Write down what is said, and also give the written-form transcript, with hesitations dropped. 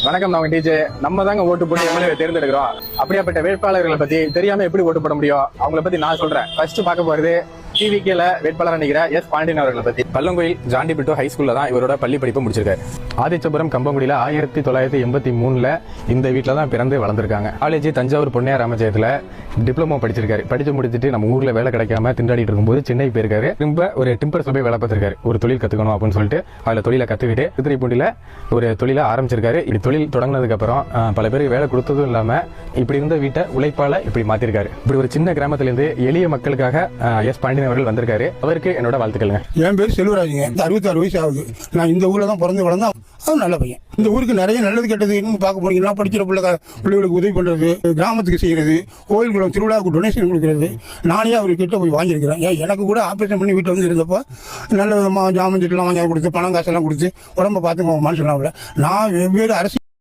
வணக்கம், நான் டிஜே. நம்ம தாங்க ஓட்டு போட்டு எம்எல்ஏ தேர்ந்தெடுக்கிறோம். அப்படியாப்பட்ட வேட்பாளர்களை பத்தி தெரியாம எப்படி ஓட்டு போட முடியும்? அவங்களை பத்தி நான் சொல்றேன். ஃபர்ஸ்ட் பார்க்க போறது டிவிகேல வேட்பாளர் நினைக்கிற எஸ் பாண்டியன் அவர்களை பத்தி. பல்லங்கோயில் ஜாண்டிபிட்டோ ஹை ஸ்கூல்ல தான் இவரோட பள்ளி படிப்பு முடிச்சிருக்காரு. ஆதிச்சபுரம் கம்பங்குடியில 1983 இந்த வீட்டுல தான் பிறந்து வளர்ந்துருக்காங்க. காலேஜ் தஞ்சாவூர் பொன்னையார் ராமஜெயத்துல டிப்ளமோ படிச்சிருக்காரு. படிச்சு முடிச்சுட்டு நம்ம ஊர்ல வேலை கிடைக்காம திண்டாடிட்டு இருக்கும்போது சென்னை போயிருக்காரு. திரும்ப ஒரு டிம்பர்ஸ்ல போய் வேலை பார்த்திருக்காரு. ஒரு தொழில் கத்துக்கணும் அப்படின்னு சொல்லிட்டு அதுல தொழிலை கத்துக்கிட்டு திருத்துறைப்பூண்டியில ஒரு தொழிலை ஆரம்பிச்சிருக்காரு. இப்படி தொழில் தொடங்கினதுக்கு அப்புறம் பல பேருக்கு வேலை கொடுத்ததும் இல்லாம இப்படி இருந்த வீட்டை உழைப்பால இப்படி மாத்திருக்காரு. இப்படி ஒரு சின்ன கிராமத்துல இருந்து எளிய மக்களுக்காக எஸ் பாண்டியன் அவர்கள் வந்திருக்காரு. அவருக்கு என்னோட வாழ்த்துக்களுங்க. என் பேர் செல்வராஜுங்க. 66 வயசு ஆகுது. நான் இந்த ஊர்ல தான் பிறந்து வளர்ந்தா. அது நல்ல பையன். இந்த ஊருக்கு நிறைய நல்லது கெட்டது இன்னும் பார்க்க போனீங்கன்னா படிக்கிற பிள்ளைகளுக்கு உதவி பண்றது, கிராமத்துக்கு செய்யறது, கோயில்குளம் திருவிழாவுக்கு டொனேஷன் கொடுக்கறது. நானே அவர்கிட்ட போய் வாங்கியிருக்கிறேன். எனக்கு கூட ஆப்ரேஷன் பண்ணி வீட்டில் வந்து இருந்தப்போ நல்ல விதமாக ஜாமன் சீட்டெல்லாம் வாங்கி கொடுத்து பணம் காசெல்லாம் கொடுத்து உடம்ப பார்த்துக்கோங்க மனுஷனாவில். நான் வெவ்வேறு அரசு